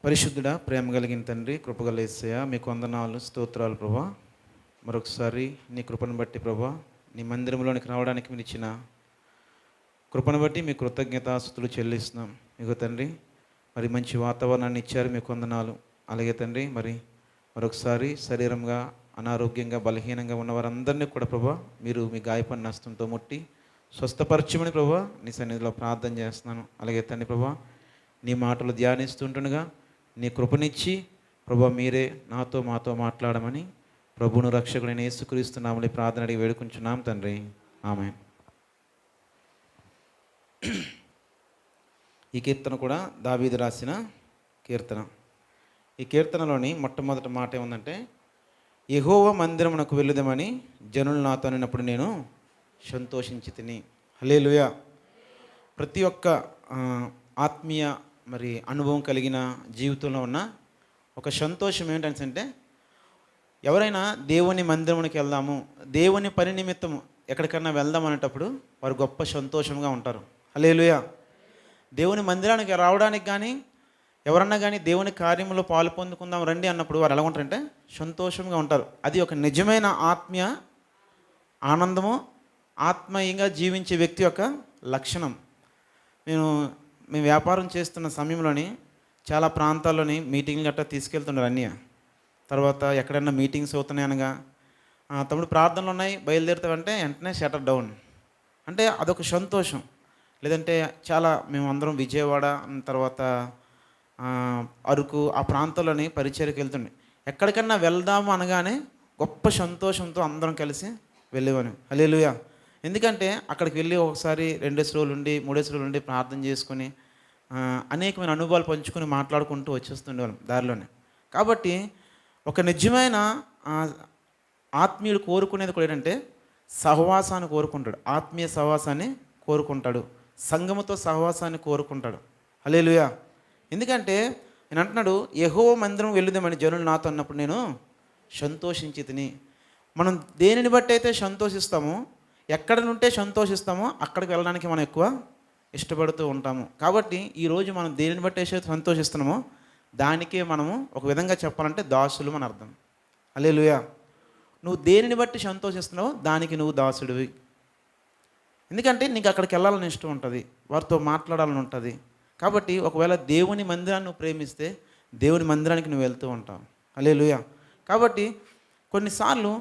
పరిశుద్ధుడా, ప్రేమ కలిగిన తండ్రి, కృపగల యేసయ్య, మీకు వందనాలు, స్తోత్రాలు ప్రభా. మరొకసారి నీ కృపను బట్టి ప్రభా, నీ మందిరంలోనికి రావడానికి మీరు ఇచ్చిన కృపను బట్టి మీ కృతజ్ఞతాస్తుతులు చెల్లిస్తున్నాం. మీకు తండ్రి మరి మంచి వాతావరణాన్ని ఇచ్చారు, మీకు వందనాలు. అలాగే తండ్రి మరి మరొకసారి శరీరంగా అనారోగ్యంగా బలహీనంగా ఉన్న వారందరినీ కూడా ప్రభా మీరు మీ గాయపడిన హస్తంతో ముట్టి స్వస్థపరచమని ప్రభా నీ సన్నిధిలో ప్రార్థన చేస్తున్నాను. అలాగే తండ్రి ప్రభా నీ మాటలు ధ్యానిస్తుంటుండగా నీ కృపనిచ్చి ప్రభా మీరే నాతో మాతో మాట్లాడమని ప్రభువును రక్షకుడైన యేసుక్రీస్తు నామములో ప్రార్థన అడిగి వేడుకుంటున్నాం తండ్రి, ఆమేన్. ఈ కీర్తన కూడా దావీదు రాసిన కీర్తన. ఈ కీర్తనలోని మొట్టమొదటి మాట ఏముందంటే, యెహోవా మందిరమునకు వెళ్ళుదామని జనులు నాతో అనినప్పుడు నేను సంతోషించి తిని. హల్లెలూయా. ప్రతి ఒక్క ఆత్మీయ మరి అనుభవం కలిగిన జీవితంలో ఉన్న ఒక సంతోషం ఏంటంటే, ఎవరైనా దేవుని మందిరమునికి వెళ్దాము, దేవుని పని నిమిత్తము ఎక్కడికన్నా వెళ్దాం అనేటప్పుడు వారు గొప్ప సంతోషంగా ఉంటారు. హల్లెలూయా. దేవుని మందిరానికి రావడానికి కానీ ఎవరన్నా కానీ దేవుని కార్యంలో పాలు పొందుకుందాం రండి అన్నప్పుడు వారు ఎలా ఉంటారంటే సంతోషంగా ఉంటారు. అది ఒక నిజమైన ఆత్మీయ ఆనందము, ఆత్మీయంగా జీవించే వ్యక్తి యొక్క లక్షణం. మేము వ్యాపారం చేస్తున్న సమయంలోని చాలా ప్రాంతాల్లోని మీటింగ్లు గట్రా తీసుకెళ్తున్నారు అన్నయ్య. తర్వాత ఎక్కడైనా మీటింగ్స్ అవుతున్నాయి అనగా తమ్ముడు ప్రార్థనలు ఉన్నాయి బయలుదేరుతామంటే వెంటనే షటర్ డౌన్. అంటే అదొక సంతోషం. లేదంటే చాలా మేము అందరం విజయవాడ తర్వాత అరకు ఆ ప్రాంతాల్లోని పరిచర్యకి వెళ్తుండే, ఎక్కడికన్నా వెళ్దాము అనగానే గొప్ప సంతోషంతో అందరం కలిసి వెళ్ళేవాను. హల్లెలూయా. ఎందుకంటే అక్కడికి వెళ్ళి ఒకసారి 2 రోజులు ఉండి 3 రోజులు ఉండి ప్రార్థన చేసుకొని అనేకమైన అనుభవాలు పంచుకొని మాట్లాడుకుంటూ వచ్చేస్తుండేవాళ్ళం దారిలోనే. కాబట్టి ఒక నిజమైన ఆత్మీయుడు కోరుకునేది కూడా ఏంటంటే సహవాసాన్ని కోరుకుంటాడు, ఆత్మీయ సహవాసాన్ని కోరుకుంటాడు, సంఘముతో సహవాసాన్ని కోరుకుంటాడు. హల్లెలూయా. ఎందుకంటే నేను అంటున్నాడు, యెహోవా మందిరం వెళ్ళుదామని జనులు నాతో అన్నప్పుడు నేను సంతోషించి తిని. మనం దేనిని బట్టి అయితే సంతోషిస్తామో, ఎక్కడ నుంటే సంతోషిస్తామో అక్కడికి వెళ్ళడానికి మనం ఎక్కువ ఇష్టపడుతూ ఉంటాము. కాబట్టి ఈరోజు మనం దేనిని బట్టి అయితే సంతోషిస్తున్నామో దానికే మనము ఒక విధంగా చెప్పాలంటే దాసులు అని అర్థం. హల్లెలూయా. నువ్వు దేనిని బట్టి సంతోషిస్తున్నావో దానికి నువ్వు దాసుడివి. ఎందుకంటే నీకు అక్కడికి వెళ్ళాలని ఇష్టం ఉంటుంది, వారితో మాట్లాడాలని ఉంటుంది. కాబట్టి ఒకవేళ దేవుని మందిరాన్ని నువ్వు ప్రేమిస్తే దేవుని మందిరానికి నువ్వు వెళ్తూ ఉంటావు. హల్లెలూయా. కాబట్టి కొన్నిసార్లు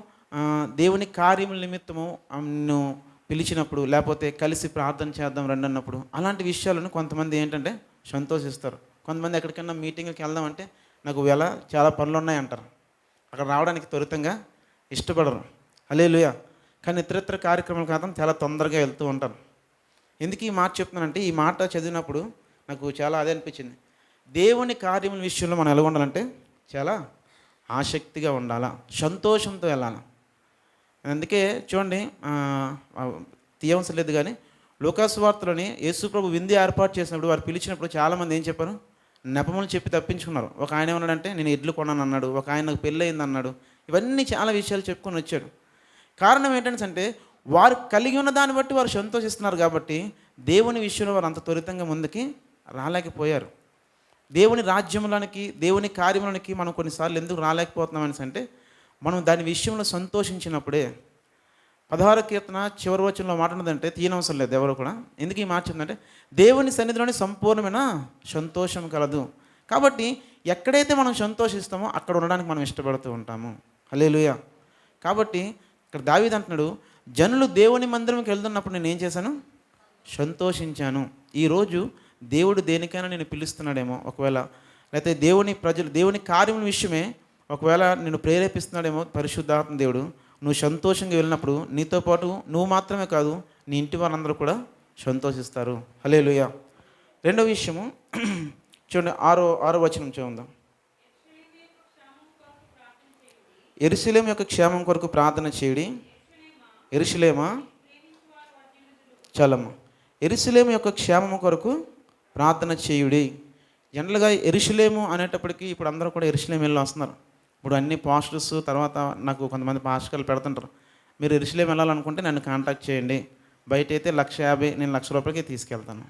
దేవుని కార్యముల నిమిత్తము నిన్ను పిలిచినప్పుడు, లేకపోతే కలిసి ప్రార్థన చేద్దాం రండి అన్నప్పుడు అలాంటి విషయాలను కొంతమంది ఏంటంటే సంతోషిస్తారు. కొంతమంది ఎక్కడికైనా మీటింగ్కి వెళ్దామంటే నాకు వేళ చాలా పనులు ఉన్నాయి అంటారు, అక్కడ రావడానికి త్వరితంగా ఇష్టపడరు. హల్లెలూయా. కానీ ఇతరితర కార్యక్రమాల కాదు చాలా తొందరగా వెళ్తూ ఉంటారు. ఎందుకు ఈ మాట చెప్తున్నానంటే, ఈ మాట చదివినప్పుడు నాకు చాలా అదే అనిపించింది. దేవుని కార్యముల విషయంలో మనం ఎలా ఉండాలంటే చాలా ఆసక్తిగా ఉండాలా, సంతోషంతో వెళ్ళాలి. అందుకే చూడండి, తీయవలసిన లేదు కానీ లూకాసు వార్తలోని యేసుప్రభు విందు ఏర్పాటు చేసినప్పుడు వారు పిలిచినప్పుడు చాలామంది ఏం చెప్పారు, నెపములు చెప్పి తప్పించుకున్నారు. ఒక ఆయన ఏమన్నాడంటే నేను ఎడ్లు కొన్నాను అన్నాడు, ఒక ఆయన నాకు పెళ్ళి అయింది అన్నాడు. ఇవన్నీ చాలా విషయాలు చెప్పుకొని వచ్చాడు. కారణం ఏంటంటే వారు కలిగి ఉన్న దాన్ని బట్టి వారు సంతోషిస్తున్నారు. కాబట్టి దేవుని విషయంలో వారు అంత త్వరితంగా ముందుకి రాలేకపోయారు. దేవుని రాజ్యంలోనికి, దేవుని కార్యంలోనికి మనం కొన్నిసార్లు ఎందుకు రాలేకపోతున్నాం అనేసి అంటే, మనం దాని విషయంలో సంతోషించినప్పుడే. 16వ కీర్తన చివరి వచనంలో మాట ఉన్నదంటే తీయనవసరం లేదు ఎవరు కూడా. ఎందుకు ఈ మాట చెప్తుందంటే, దేవుని సన్నిధిలోని సంపూర్ణమైన సంతోషం కలదు. కాబట్టి ఎక్కడైతే మనం సంతోషిస్తామో అక్కడ ఉండడానికి మనం ఇష్టపడుతూ ఉంటాము. హల్లెలూయా. కాబట్టి ఇక్కడ దావీదు అంటున్నాడు, జనులు దేవుని మందిరంకి వెళ్తున్నప్పుడు నేను ఏం చేశాను, సంతోషించాను. ఈరోజు దేవుడు దేనికైనా నేను పిలుస్తున్నాడేమో, ఒకవేళ లేకపోతే దేవుని ప్రజలు దేవుని కార్యముల విషయమే ఒకవేళ నేను ప్రేరేపిస్తున్నాడేమో పరిశుద్ధాత్మ దేవుడు. నువ్వు సంతోషంగా వెళ్ళినప్పుడు నీతో పాటు నువ్వు మాత్రమే కాదు, నీ ఇంటి వారందరూ కూడా సంతోషిస్తారు. హల్లెలూయా. రెండవ విషయము చూడండి, 6వ వచనం చూద్దాం. యెరూషలేము యొక్క క్షేమం కొరకు ప్రార్థన చేయడి. యెరూషలేమా చలమ్మ. యెరూషలేము యొక్క క్షేమం కొరకు ప్రార్థన చేయుడి. జనరల్గా యెరూషలేము అనేటప్పటికీ ఇప్పుడు అందరూ కూడా యెరూషలేము వెళ్ళి వస్తున్నారు. ఇప్పుడు అన్ని పాస్టర్స్ తర్వాత నాకు కొంతమంది పాస్టర్లు పెడుతుంటారు, మీరు యెరూషలేము వెళ్ళాలనుకుంటే నన్ను కాంటాక్ట్ చేయండి, బయట అయితే 1,50,000 నేను 1,00,000 రూపాయలకి తీసుకెళ్తాను.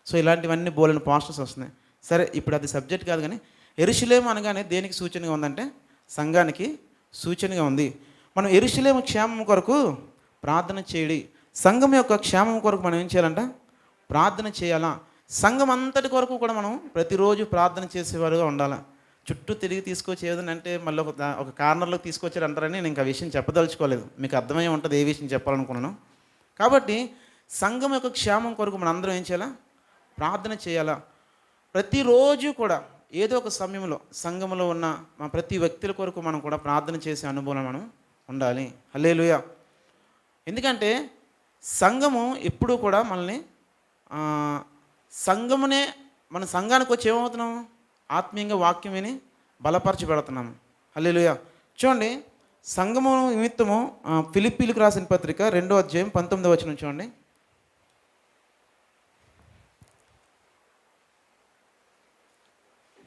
సో ఇలాంటివన్నీ బోలెని పాస్టర్స్ వస్తున్నాయి. సరే, ఇప్పుడు అది సబ్జెక్ట్ కాదు, కానీ యెరూషలేము అనగానే దేనికి సూచనగా ఉందంటే సంఘానికి సూచనగా ఉంది. మనం యెరూషలేము క్షేమం కొరకు ప్రార్థన చేయడి. సంఘం యొక్క క్షేమం కొరకు మనం ఏం చేయాలంట? ప్రార్థన చేయాలా. సంఘం అంతటి కొరకు కూడా మనం ప్రతిరోజు ప్రార్థన చేసేవారుగా ఉండాలి. చుట్టూ తిరిగి తీసుకొచ్చి ఏదైనా అంటే మళ్ళీ ఒక కార్నర్లోకి తీసుకొచ్చారు అంటారని నేను ఇంకా విషయం చెప్పదలుచుకోలేదు. మీకు అర్థమై ఉంటుంది ఏ విషయం చెప్పాలనుకున్నాను. కాబట్టి సంఘం యొక్క క్షేమం కొరకు మనం అందరం ఏం చేయాలా? ప్రార్థన చేయాలా. ప్రతిరోజు కూడా ఏదో ఒక సమయంలో సంఘంలో ఉన్న ప్రతి వ్యక్తుల కొరకు మనం కూడా ప్రార్థన చేసే అనుభవం మనం ఉండాలి. హల్లెలూయా. ఎందుకంటే సంఘము ఎప్పుడూ కూడా మనల్ని సంఘమునే మన సంఘానికి వచ్చి ఏమవుతున్నాము? ఆత్మీయంగా వాక్యం విని బలపరచబడుతున్నాము. హల్లెలూయా. చూడండి, సంఘము నిమిత్తము ఫిలిప్పీలకు రాసిన పత్రిక 2వ అధ్యాయం 19వ వచనం చూడండి.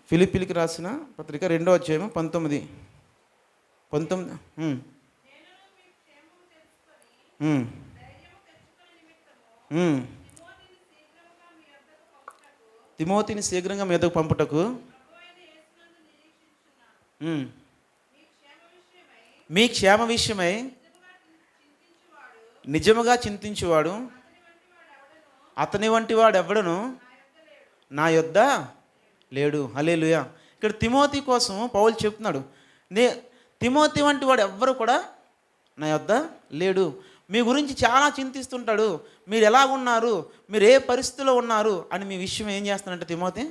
ఫిలిప్పీలకు రాసిన పత్రిక 2వ అధ్యాయం 19. తిమోతిని శీఘ్రంగా మీదకు పంపుటకు మీ క్షేమ విషయమై నిజముగా చింతించువాడు అతని వంటి వాడు ఎవడను నా యొద్ద లేడు. హల్లెలూయా. ఇక్కడ తిమోతి కోసం పౌలు చెప్తున్నాడు, తిమోతి వంటి వాడు ఎవ్వరు కూడా నా యొద్ద లేడు. మీ గురించి చాలా చింతిస్తుంటాడు, మీరు ఎలాగున్నారు, మీరు ఏ పరిస్థితిలో ఉన్నారు అని మీ విషయం ఏం చేస్తానంటే తిమోతి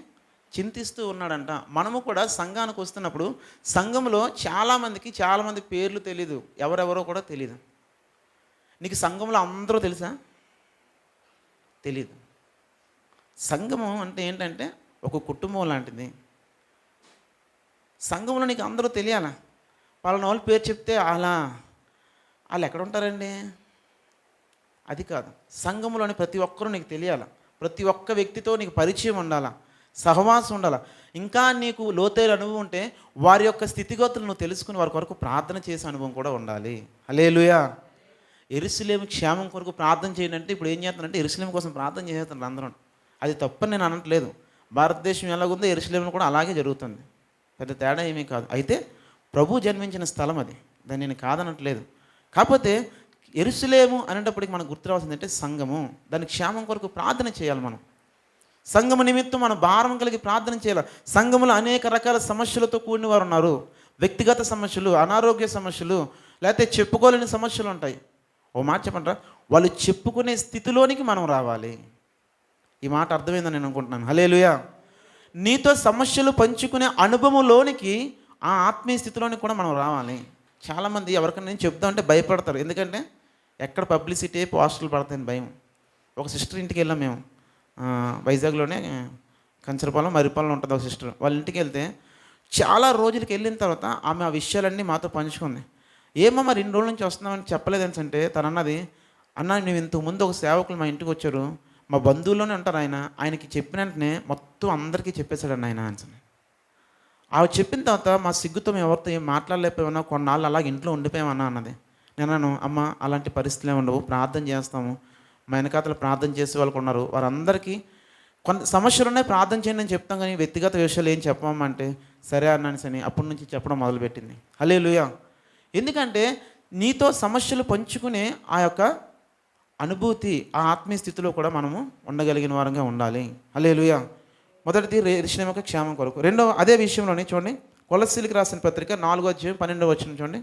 చింతిస్తూ ఉన్నాడంట. మనము కూడా సంఘానికి వస్తున్నప్పుడు సంఘంలో చాలామంది పేర్లు తెలీదు, ఎవరెవరో కూడా తెలీదు. నీకు సంఘంలో అందరూ తెలుసా? తెలీదు. సంఘము అంటే ఏంటంటే ఒక కుటుంబం లాంటిది. సంఘంలో నీకు అందరూ తెలియాలా. పలానా వాళ్ళ పేరు చెప్తే వాళ్ళు ఎక్కడ ఉంటారండి? అది కాదు. సంఘంలోని ప్రతి ఒక్కరూ నీకు తెలియాలా. ప్రతి ఒక్క వ్యక్తితో నీకు పరిచయం ఉండాలా, సహవాసం ఉండాలా. ఇంకా నీకు లోతైన అనుభవం ఉంటే వారి యొక్క స్థితిగతులను నువ్వు తెలుసుకుని వారి కొరకు ప్రార్థన చేసే అనుభవం కూడా ఉండాలి. హల్లెలూయా. యెరూషలేము క్షేమం కొరకు ప్రార్థన చేయండి అంటే ఇప్పుడు ఏం చేస్తానంటే యెరూషలేము కోసం ప్రార్థన చేసేస్తున్నారు అందరూ. అది తప్పని నేను అనట్లేదు. భారతదేశం ఎలాగుందో యెరూషలేములో కూడా అలాగే జరుగుతుంది. పెద్ద తేడా ఏమీ కాదు. అయితే ప్రభు జన్మించిన స్థలం అది, దాన్ని నేను కాదనట్లేదు. కాకపోతే యెరూషలేము అనేటప్పటికి మనకు గుర్తు రావాల్సింది అంటే సంఘము. దాని క్షేమం కొరకు ప్రార్థన చేయాలి. మనం సంఘము నిమిత్తం మనం భారం కలిగి ప్రార్థన చేయాలి. సంఘములో అనేక రకాల సమస్యలతో కూడిన వారు ఉన్నారు. వ్యక్తిగత సమస్యలు, అనారోగ్య సమస్యలు, లేకపోతే చెప్పుకోలేని సమస్యలు ఉంటాయి. ఓ మాట చెప్పంటారా, వాళ్ళు చెప్పుకునే స్థితిలోనికి మనం రావాలి. ఈ మాట అర్థమైందని నేను అనుకుంటున్నాను. హల్లెలూయా. నీతో సమస్యలు పంచుకునే అనుభవంలోనికి, ఆ ఆత్మీయ స్థితిలోనికి కూడా మనం రావాలి. చాలామంది ఎవరికైనా నేను చెప్దామంటే భయపడతారు. ఎందుకంటే ఎక్కడ పబ్లిసిటీ పోస్టులు పడతాయని భయం. ఒక సిస్టర్ ఇంటికి వెళ్ళాం మేము, వైజాగ్లోనే కంచరపాలెం మరిపాలెం ఉంటుంది ఒక సిస్టర్. వాళ్ళ ఇంటికి వెళ్తే చాలా రోజులకి వెళ్ళిన తర్వాత ఆమె ఆ విషయాలన్నీ మాతో పంచుకుంది. ఏమమ్మా 2 రోజుల నుంచి వస్తున్నామని చెప్పలేదని అంటే తను అన్నది, అన్న నువ్వు ఇంతకుముందు ఒక సేవకులు మా ఇంటికి వచ్చారు, మా బంధువుల్లోనే ఉంటారు, ఆయనకి చెప్పిన వెంటనే మొత్తం అందరికీ చెప్పేశాడండి ఆయన అని. ఆవిడ చెప్పిన తర్వాత మా సిగ్గుతో మేము ఎవరితో ఏం మాట్లాడలేకపోయామన్నా, కొన్నాళ్ళు అలాగే ఇంట్లో ఉండిపోయామన్నా అన్నది. నేను అమ్మ అలాంటి పరిస్థితులే ఉండవు, ప్రార్థన చేస్తాము, మా వెనకాతలు ప్రార్థన చేసే వాళ్ళకు ఉన్నారు, వారందరికీ కొంత సమస్యలు ఉన్నాయి, ప్రార్థన చేయండి అని చెప్తాం, కానీ వ్యక్తిగత విషయాలు ఏం చెప్పమమ్మా అంటే సరే అన్నాను సని అప్పటి నుంచి చెప్పడం మొదలుపెట్టింది. హల్లెలూయా. ఎందుకంటే నీతో సమస్యలు పంచుకునే ఆ యొక్క అనుభూతి, ఆ ఆత్మీయ స్థితిలో కూడా మనము ఉండగలిగిన వారంగా ఉండాలి. హల్లెలూయా. మొదటిది యెరూషలేము యొక్క క్షేమం కొరకు. రెండవ అదే విషయంలోనే చూడండి, కొలస్సీలకు రాసిన పత్రిక 4వ అధ్యాయం 12వ వచనం చూడండి.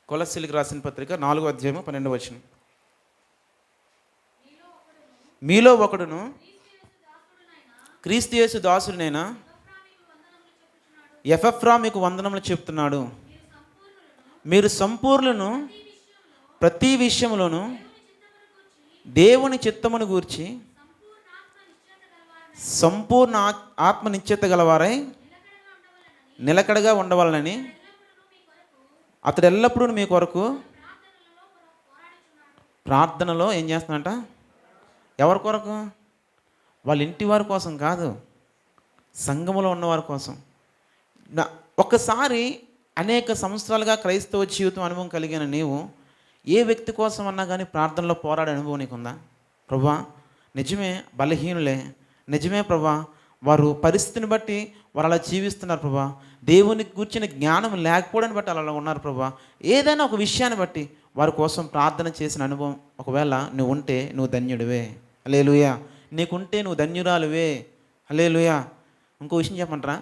కొలస్సీలకు రాసిన పత్రిక 4వ అధ్యాయం 12వ వచనం. మీలో ఒకడును క్రీస్తు యేసు దాసుడినైనా ఎపఫ్రా మీకు వందనములు చెప్తున్నాడు. మీరు సంపూర్ణులను ప్రతి విషయంలోనూ దేవుని చిత్తమును గూర్చి సంపూర్ణ ఆత్మ నిశ్చయత గలవారై నిలకడగా ఉండవాలని అతడు ఎల్లప్పుడూ మీ కొరకు ప్రార్థనలో ఏం చేస్తున్నాడంట? ఎవరి కొరకు? వాళ్ళ ఇంటి వారి కోసం కాదు, సంఘములో ఉన్నవారి కోసం. ఒక్కసారి అనేక సంవత్సరాలుగా క్రైస్తవ జీవితం అనుభవం కలిగిన నీవు ఏ వ్యక్తి కోసం అన్నా కానీ ప్రార్థనలో పోరాడే అనుభవం నీకుందా? ప్రభువా నిజమే బలహీనులే, నిజమే ప్రభా, వారు పరిస్థితిని బట్టి వారు అలా జీవిస్తున్నారు ప్రభా. దేవునికి కూర్చుని జ్ఞానం లేకపోవడాన్ని బట్టి అలా ఉన్నారు ప్రభా. ఏదైనా ఒక విషయాన్ని బట్టి వారి కోసం ప్రార్థన చేసిన అనుభవం ఒకవేళ నువ్వు ఉంటే నువ్వు ధన్యుడివే. హల్లెలూయా. నీకుంటే నువ్వు ధన్యురాలువే. హల్లెలూయా. ఇంకో విషయం చెప్పమంటారా,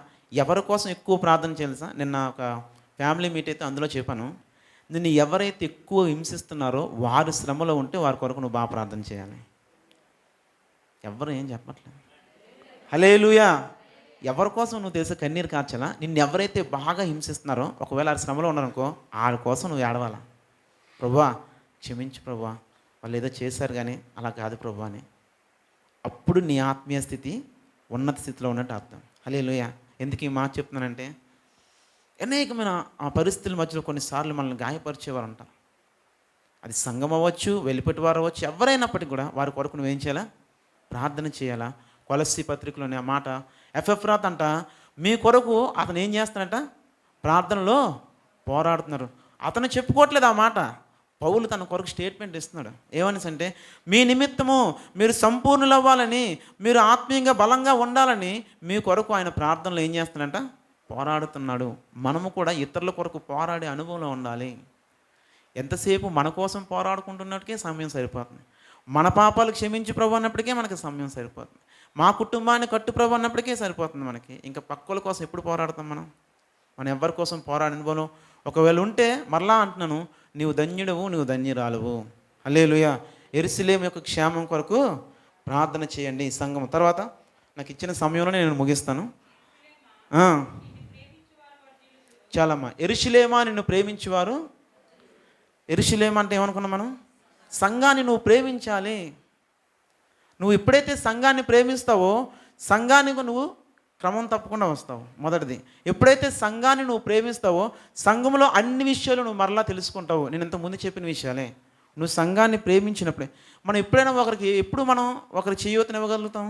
ఎవరి కోసం ఎక్కువ ప్రార్థన చేయాలి సార్? నిన్న ఒక ఫ్యామిలీ మీట్ అయితే అందులో చెప్పాను, నిన్ను ఎవరైతే ఎక్కువ హింసిస్తున్నారో వారు శ్రమలో ఉంటే వారి కొరకు నువ్వు బాగా ప్రార్థన చేయాలి. ఎవరు ఏం చెప్పట్లేదు. హల్లెలూయా. ఎవరి కోసం నువ్వు తెలిసే కన్నీరు కార్చాలా? నిన్ను ఎవరైతే బాగా హింసిస్తున్నారో ఒకవేళ ఆ శ్రమలో ఉన్నారనుకో, వాళ్ళ కోసం నువ్వు ఏడవాలా. ప్రభువా క్షమించు ప్రభువా, వాళ్ళు ఏదో చేశారు కానీ అలా కాదు ప్రభువా అని. అప్పుడు నీ ఆత్మీయ స్థితి ఉన్నత స్థితిలో ఉన్నట్టు అర్థం. హల్లెలూయా. ఎందుకు ఈ మాట చెప్తున్నానంటే, అనేకమైన ఆ పరిస్థితుల మధ్యలో కొన్నిసార్లు మనల్ని గాయపరిచేవారు ఉంటారు. అది సంఘం అవ్వచ్చు, వెలిపెట్టివారు అవ్వచ్చు, ఎవరైనప్పటికీ కూడా వారి కొరకు నువ్వేం చేయాలా? ప్రార్థన చేయాలా. కొలస్సీ పత్రికలోని ఆ మాట, ఎఫెఫ్రాత్ అంట మీ కొరకు అతను ఏం చేస్తాడంట? ప్రార్థనలో పోరాడుతున్నారు. అతను చెప్పుకోవట్లేదు ఆ మాట, పౌలు తన కొరకు స్టేట్మెంట్ ఇస్తున్నాడు. ఏమనేసి అంటే, మీ నిమిత్తము మీరు సంపూర్ణులు అవ్వాలని, మీరు ఆత్మీయంగా బలంగా ఉండాలని మీ కొరకు ఆయన ప్రార్థనలో ఏం చేస్తున్నాడంట? పోరాడుతున్నాడు. మనము కూడా ఇతరుల కొరకు పోరాడే అనుభవంలో ఉండాలి. ఎంతసేపు మన కోసం పోరాడుకుంటున్నట్టుకే సమయం సరిపోతుంది. మన పాపాలు క్షమించి ప్రభు అన్నప్పటికే మనకి సమయం సరిపోతుంది. మా కుటుంబాన్ని కట్టు ప్రభు అన్నప్పటికే సరిపోతుంది మనకి. ఇంకా పక్కల కోసం ఎప్పుడు పోరాడతాం మనం? మనం ఎవరి కోసం పోరాడే అనుభవం ఒకవేళ ఉంటే మరలా అంటున్నాను, నీవు ధన్యుడవు, నువ్వు ధన్యురాలువు. హల్లెలూయా. యెరూషలేము యొక్క క్షేమం కొరకు ప్రార్థన చేయండి సంఘం. తర్వాత నాకు ఇచ్చిన సమయంలో నేను ముగిస్తాను. చాలమ్మా. యెరూషలేమా నిన్ను ప్రేమించేవారు. యెరూషలేము అంటే ఏమనుకున్నాం మనం? సంఘాన్ని నువ్వు ప్రేమించాలి. నువ్వు ఎప్పుడైతే సంఘాన్ని ప్రేమిస్తావో సంఘానికి నువ్వు క్రమం తప్పకుండా వస్తావు. మొదటిది, ఎప్పుడైతే సంఘాన్ని నువ్వు ప్రేమిస్తావో సంఘంలో అన్ని విషయాలు నువ్వు మరలా తెలుసుకుంటావు. నేను ఇంతకుముందు చెప్పిన విషయాలే. నువ్వు సంఘాన్ని ప్రేమించినప్పుడే మనం ఎప్పుడైనా ఎప్పుడు మనం ఒకరి చేయూతనివ్వగలుగుతాం?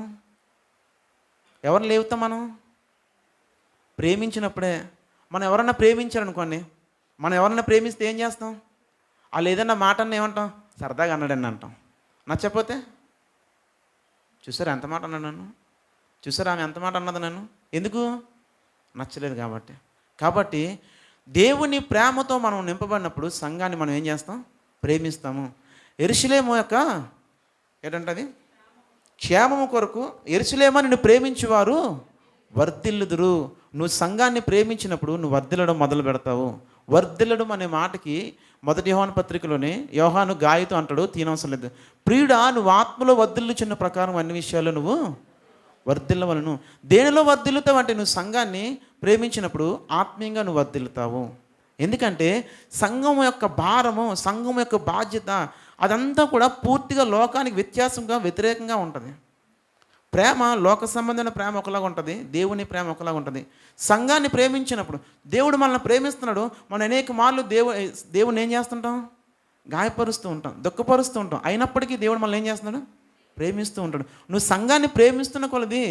ఎవరిని లేవుతాం? మనం ప్రేమించినప్పుడే. మనం ఎవరన్నా ప్రేమించారనుకోండి, మనం ఎవరన్నా ప్రేమిస్తే ఏం చేస్తాం? వాళ్ళు ఏదన్నా మాట అన్న ఏమంటాం? సరదాగా అన్నాడని అంటాం. నచ్చకపోతే చూసారా ఎంత మాట అన్నాడు నన్ను, చూసారా ఆమె ఎంత మాట అన్నది నన్ను. ఎందుకు? నచ్చలేదు కాబట్టి దేవుని ప్రేమతో మనం నింపబడినప్పుడు సంఘాన్ని మనం ఏం చేస్తాం? ప్రేమిస్తాము. యెరూషలేము యొక్క ఏంటంటే క్షేమము కొరకు, యెరూషలేమా నిన్ను ప్రేమించేవారు వర్ధిల్లుదురు. నువ్వు సంఘాన్ని ప్రేమించినప్పుడు నువ్వు వర్ధిల్లడం మొదలు పెడతావు. వర్ధిల్లడం అనే మాటకి మొదటి యోహాను పత్రికలోనే యోహాను గాయతో అంటాడు, తీనవసరం లేదు, ప్రియుడా నువ్వు ఆత్మలో వర్ధిల్లుచున్న ప్రకారం అన్ని విషయాల్లో నువ్వు వర్ధిల్లవలను. దేనిలో వర్ధిల్లుతావు అంటే నువ్వు సంఘాన్ని ప్రేమించినప్పుడు ఆత్మీయంగా నువ్వు వర్ధిల్లుతావు. ఎందుకంటే సంఘం యొక్క భారము, సంఘం యొక్క బాధ్యత అదంతా కూడా పూర్తిగా లోకానికి వ్యతిరేకంగా ఉంటుంది. ప్రేమ లోక సంబంధమైన ప్రేమ ఒకలాగా ఉంటుంది, దేవుని ప్రేమ ఒకలాగా ఉంటుంది. సంఘాన్ని ప్రేమించినప్పుడు దేవుడు మనల్ని ప్రేమిస్తున్నాడు. మనం అనేక మార్లు దేవుని ఏం చేస్తుంటాం? గాయపరుస్తూ ఉంటాం, దుఃఖపరుస్తూ ఉంటాం. అయినప్పటికీ దేవుడు మనల్ని ఏం చేస్తున్నాడు? ప్రేమిస్తూ ఉంటాడు. నువ్వు సంఘాన్ని ప్రేమిస్తున్న కొలది,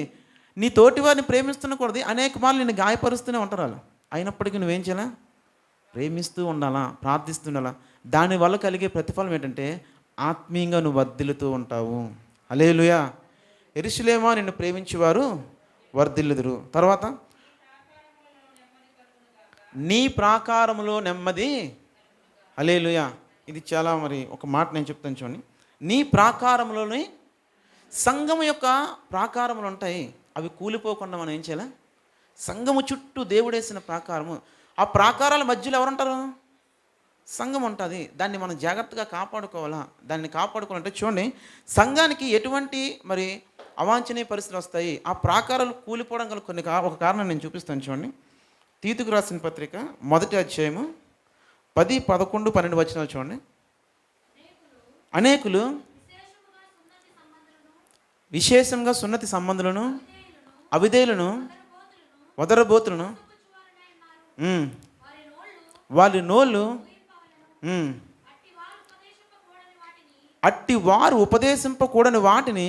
నీ తోటి వారిని ప్రేమిస్తున్న కొలది అనేక మార్లు నిన్ను గాయపరుస్తూనే ఉంటారు వాళ్ళు. అయినప్పటికీ నువ్వేం చేయాలా? ప్రేమిస్తూ ఉండాలా, ప్రార్థిస్తుండాలా. దానివల్ల కలిగే ప్రతిఫలం ఏంటంటే ఆత్మీయంగా నువ్వు వర్ధిల్లుతూ ఉంటావు. హల్లెలూయా. యెరూషలేమా నిన్ను ప్రేమించేవారు వర్ధిల్లుదురు. తర్వాత నీ ప్రాకారములో నెమ్మది. హల్లెలూయా. ఇది చాలా ఒక మాట నేను చెప్తాను చూడండి. నీ ప్రాకారంలోని సంఘము యొక్క ప్రాకారములు ఉంటాయి, అవి కూలిపోకుండా మనం ఏం చేయాలి? సంఘము చుట్టూ దేవుడేసిన ప్రాకారము, ఆ ప్రాకారాల మధ్యలో ఎవరుంటారు? సంఘం ఉంటుంది. దాన్ని మనం జాగ్రత్తగా కాపాడుకోవాలా. దాన్ని కాపాడుకోవాలంటే చూడండి, సంఘానికి ఎటువంటి అవాంఛనీయ పరిస్థితులు వస్తాయి, ఆ ప్రాకారాలు కూలిపోవడం గల ఒక కారణం నేను చూపిస్తాను చూడండి. తీతుకు రాసిన పత్రిక 1వ అధ్యాయము 10, 11, 12 వచనాలు చూడండి. అనేకులు విశేషంగా సున్నతి సంబంధులను, అవిధేయులను, వదరబోతులను, వారి నోళ్ళు అట్టి వారు ఉపదేశింపకూడని వాటిని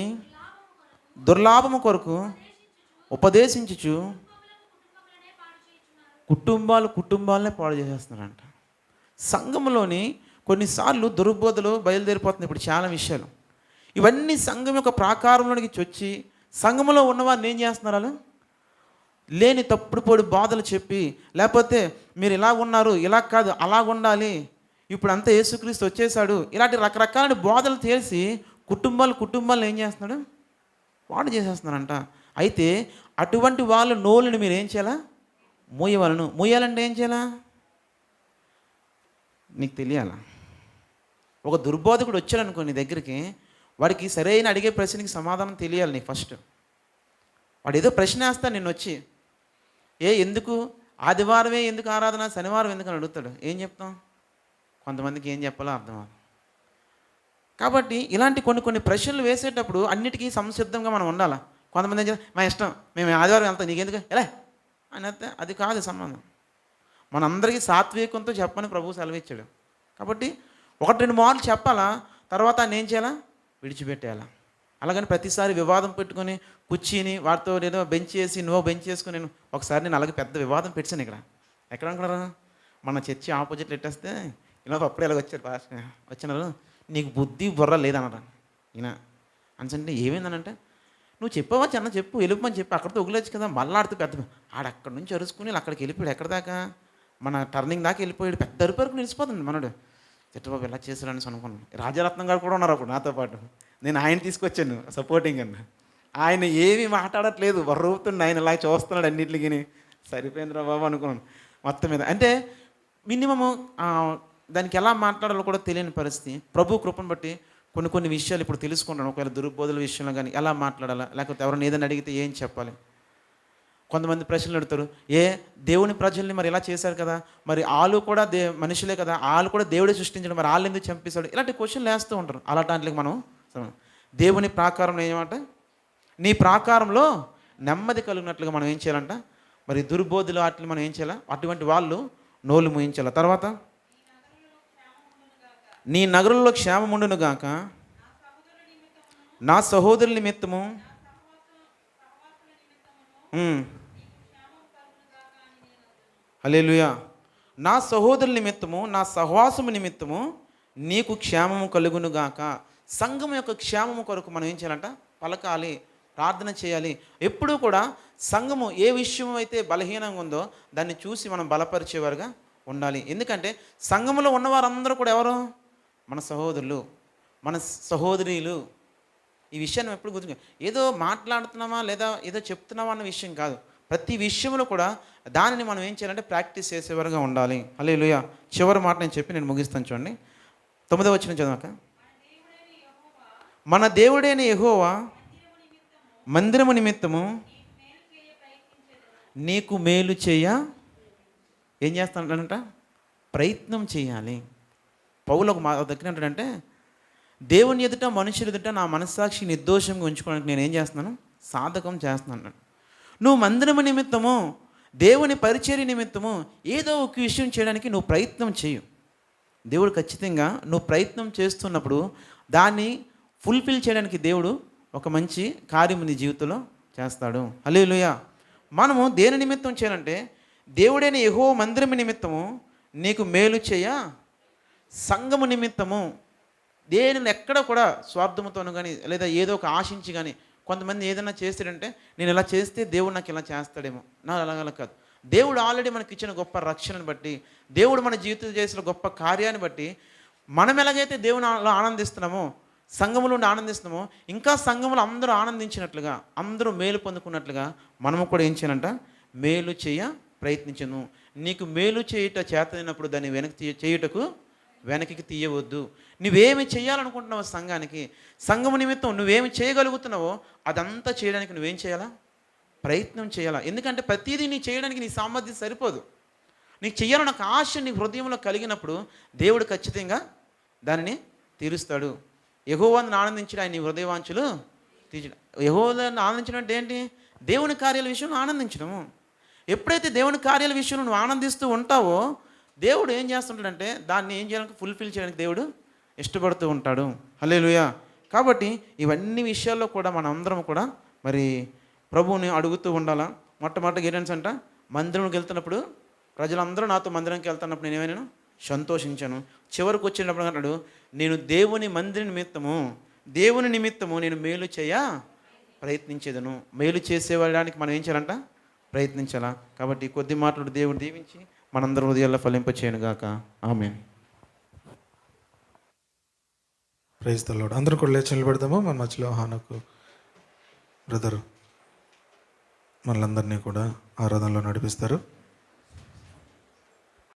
దుర్లాభము కొరకు ఉపదేశించుచు కుటుంబాలనే పాడు చేసేస్తున్నారంట. సంఘంలోని కొన్నిసార్లు దుర్బోధలు బయలుదేరిపోతుంది. ఇప్పుడు చాలా విషయాలు ఇవన్నీ సంఘం యొక్క ప్రాకారంలోనికి వచ్చి సంఘములో ఉన్నవారిని ఏం చేస్తున్నారు వాళ్ళు? లేని తప్పుడు పొడి బాధలు చెప్పి, లేకపోతే మీరు ఇలా ఉన్నారు, ఇలా కాదు, అలా ఉండాలి, ఇప్పుడు అంతా యేసుక్రీస్తు వచ్చేసాడు, ఇలాంటి రకరకాల బోధలు చేసి కుటుంబాలు ఏం చేస్తున్నాడు? పాడు చేసేస్తున్నారంట. అయితే అటువంటి వాళ్ళ నోళ్ళని మీరు ఏం చేయాలా? మూయాలంటే ఏం చేయాలా? నీకు తెలియాలా? ఒక దుర్బోధకుడు వచ్చాడు అనుకో నీ దగ్గరికి, వాడికి సరైన అడిగే ప్రశ్నకి సమాధానం తెలియాలి నీకు ఫస్ట్. వాడు ఏదో ప్రశ్న వేస్తాడు నిన్ను వచ్చి, ఎందుకు ఆదివారమే ఎందుకు ఆరాధన, శనివారం ఎందుకు అని అడుగుతాడు. ఏం చెప్తాం? కొంతమందికి ఏం చెప్పాలో అర్థం అవ్వదు. కాబట్టి ఇలాంటి కొన్ని ప్రశ్నలు వేసేటప్పుడు అన్నిటికీ సంసిద్ధంగా మనం ఉండాలి. కొంతమంది ఏం చేయాలి, మా ఇష్టం, మేము ఆదివారం వెళ్తాం, నీకెందుకు ఎలా అని అయితే అది కాదు సంబంధం. మనందరికీ సాత్వికంతో చెప్పని ప్రభువు సెలవిచ్చాడు. కాబట్టి 1-2 మార్లు చెప్పాలా, తర్వాత ఆయన ఏం చేయాలా? విడిచిపెట్టేయాలా. అలాగని ప్రతిసారి వివాదం పెట్టుకొని కూర్చొని వాటితో ఏదో బెంచ్ చేసి నువ్వు బెంచ్ చేసుకుని ఒకసారి నేను అలాగే పెద్ద వివాదం పెట్టాను ఎక్కడ అనుకున్నారా? మన చర్చి ఆపోజిట్లు పెట్టేస్తే ఇలా అప్పుడే ఇలా వచ్చారు వచ్చినారు, నీకు బుద్ధి బుర్ర లేదన్నారా ఈయన అంటే ఏమైందనంటే, నువ్వు చెప్పావా చిన్న చెప్పు, వెళ్ళిపోమని చెప్పి అక్కడితో ఒగిలొచ్చు కదా, మళ్ళీ ఆడుతూ పెద్ద ఆడక్కడి నుంచి అరుచుకుని అక్కడికి వెళ్ళిపోయాడు. ఎక్కడ దాకా? మన టర్నింగ్ దాకా వెళ్ళిపోయాడు. పెద్ద అరుపరకు నిలిచిపోతుంది మనడు. చిట్టబాబు ఎలా చేశారని అనుకున్నాను. రాజరత్నం గారు కూడా ఉన్నారు అప్పుడు నాతో పాటు. నేను ఆయన తీసుకొచ్చాను సపోర్టింగ్ అన్న. ఆయన ఏమీ మాట్లాడట్లేదు, వర్రవుతుంది, ఆయన ఇలా చూస్తున్నాడు అన్నింటికి. సరిపోయిందిరా బాబు అనుకున్నాను మొత్తం మీద. అంటే మినిమము దానికి ఎలా మాట్లాడాలో కూడా తెలియని పరిస్థితి. ప్రభు కృపను బట్టి కొన్ని విషయాలు ఇప్పుడు తెలుసుకుంటాను. ఒకవేళ దుర్బోధల విషయంలో కానీ ఎలా మాట్లాడాలా, లేకపోతే ఎవరైనా ఏదైనా అడిగితే ఏం చెప్పాలి. కొంతమంది ప్రశ్నలు అడుగుతారు, దేవుని ప్రజల్ని మరి ఇలా చేశారు కదా, మరి వాళ్ళు కూడా మనుషులే కదా, వాళ్ళు కూడా దేవుడే సృష్టించడం, మరి వాళ్ళు ఎందుకు చంపేశాడు, ఇలాంటి క్వశ్చన్లు వేస్తూ ఉంటారు. అలాంటికి మనం దేవుని ప్రాకారంలో ఏమంట, నీ ప్రాకారంలో నెమ్మది కలిగినట్లుగా మనం ఏం చేయాలంట, మరి దుర్బోధులు వాటిని మనం ఏం చేయాలి, అటువంటి వాళ్ళు నోళ్ళు మూయించాలి. తర్వాత నీ నగరంలో క్షేమముండును గాక, నా సహోదరుల నిమిత్తము హల్లెలూయా, నా సహోదరుల నిమిత్తము, నా సహవాసము నిమిత్తము నీకు క్షేమము కలుగునుగాక. సంఘం యొక్క క్షేమము కొరకు మనం ఏం చేయాలంట, పలకాలి, ప్రార్థన చేయాలి. ఎప్పుడూ కూడా సంఘము ఏ విషయం అయితే బలహీనంగా ఉందో దాన్ని చూసి మనం బలపరిచేవారుగా ఉండాలి. ఎందుకంటే సంఘములో ఉన్నవారందరూ కూడా ఎవరు? మన సహోదరులు, మన సహోదరీలు. ఈ విషయాన్ని ఎప్పుడు గుర్తు, ఏదో మాట్లాడుతున్నామా లేదా ఏదో చెప్తున్నామా అన్న విషయం కాదు. ప్రతి విషయంలో కూడా దానిని మనం ఏం చేయాలంటే ప్రాక్టీస్ చేసేవారుగా ఉండాలి. హల్లెలూయా. చివరి మాట నేను చెప్పి నేను ముగిస్తాను. చూడండి 9వ వచనం చదవక, మన దేవుడైన యెహోవా మందిరము నిమిత్తము నీకు మేలు చేయ ఏం చేస్తానంట, ప్రయత్నం చేయాలి. పౌలు ఒక దగ్గర ఏంటంటే, దేవుని ఎదుట మనుషుల ఎదుట నా మనస్సాక్షి నిర్దోషంగా ఉంచుకోవడానికి నేను ఏం చేస్తున్నాను, సాధకం చేస్తున్నాను. నువ్వు మందిరము నిమిత్తము, దేవుని పరిచర్య నిమిత్తము ఏదో ఒక విషయం చేయడానికి నువ్వు ప్రయత్నం చేయు. దేవుడు ఖచ్చితంగా నువ్వు ప్రయత్నం చేస్తున్నప్పుడు దాన్ని ఫుల్ఫిల్ చేయడానికి దేవుడు ఒక మంచి కార్యము నీ జీవితంలో చేస్తాడు. హల్లెలూయా. మనము దేని నిమిత్తం చేయాలంటే, దేవుడైన యెహోవా మందిరము నిమిత్తము నీకు మేలు చేయ, సంఘము నిమిత్తము. దేనిని ఎక్కడ కూడా స్వార్థముతోను కానీ లేదా ఏదో ఒక ఆశించి కానీ, కొంతమంది ఏదైనా చేస్తాడంటే నేను ఇలా చేస్తే దేవుడు నాకు ఇలా చేస్తాడేమో, నా అలా కాదు. దేవుడు ఆల్రెడీ మనకి ఇచ్చిన గొప్ప రక్షణను బట్టి, దేవుడు మన జీవితంలో చేసిన గొప్ప కార్యాన్ని బట్టి, మనం ఎలాగైతే దేవునిలో ఆనందిస్తున్నామో, సంఘములో ఉండి ఆనందిస్తున్నామో, ఇంకా సంఘములో అందరూ ఆనందించినట్లుగా, అందరూ మేలు పొందుకున్నట్లుగా మనము కూడా ఏం చేయాలంట, మేలు చేయ ప్రయత్నించను. నీకు మేలు చేయుట చేతనైనప్పుడు దాన్ని చేయుటకు వెనక్కి తీయవద్దు. నువ్వేమి చేయాలనుకుంటున్నావో సంఘానికి, సంఘము నిమిత్తం నువ్వేమి చేయగలుగుతున్నావో అదంతా చేయడానికి నువ్వేం చేయాలా, ప్రయత్నం చేయాలా. ఎందుకంటే ప్రతిదీ నీ చేయడానికి నీ సామర్థ్యం సరిపోదు. నీకు చేయాలన్న ఒక ఆశ నీ హృదయంలో కలిగినప్పుడు దేవుడు ఖచ్చితంగా దానిని తీరుస్తాడు. యెహోవాను ఆనందించడం ఆయన నీ హృదయవాంఛలు తీర్చడం. యెహోవాను ఆనందించడం అంటే ఏంటి? దేవుని కార్యాల విషయంలో ఆనందించడము. ఎప్పుడైతే దేవుని కార్యాల విషయంలో నువ్వు ఆనందిస్తూ ఉంటావో దేవుడు ఏం చేస్తుంటాడంటే దాన్ని ఏం చేయడానికి, ఫుల్ఫిల్ చేయడానికి దేవుడు ఇష్టపడుతూ ఉంటాడు. హల్లెలూయా. కాబట్టి ఇవన్నీ విషయాల్లో కూడా మనం అందరం కూడా మరి ప్రభువుని అడుగుతూ ఉండాలా. మొట్టమొదటి గైడెన్స్ అంట, మందిరంకి వెళ్తున్నప్పుడు ప్రజలందరూ నాతో మందిరంకి వెళ్తున్నప్పుడు నేను ఏమైనా సంతోషించాను. చివరికి వచ్చినప్పుడు అంటాడు, నేను దేవుని మందిర నిమిత్తము, దేవుని నిమిత్తము నేను మేలు చేయ ప్రయత్నించేదను. మేలు చేసేవాడానికి మనం ఏం చేయాలంట? ప్రయత్నించాలా. కాబట్టి ఈ కొద్ది మాటలు దేవుడు దీవించి మనందరి హృదయాల్లో ఫలింపచేయను గాక. ఆమేన్. Praise the Lord. అందరూ కూడా లేచి నిలబెడదాము. మన మధ్యలో హానకు బ్రదర్ మనలందరినీ కూడా ఆరాధనలో నడిపిస్తారు.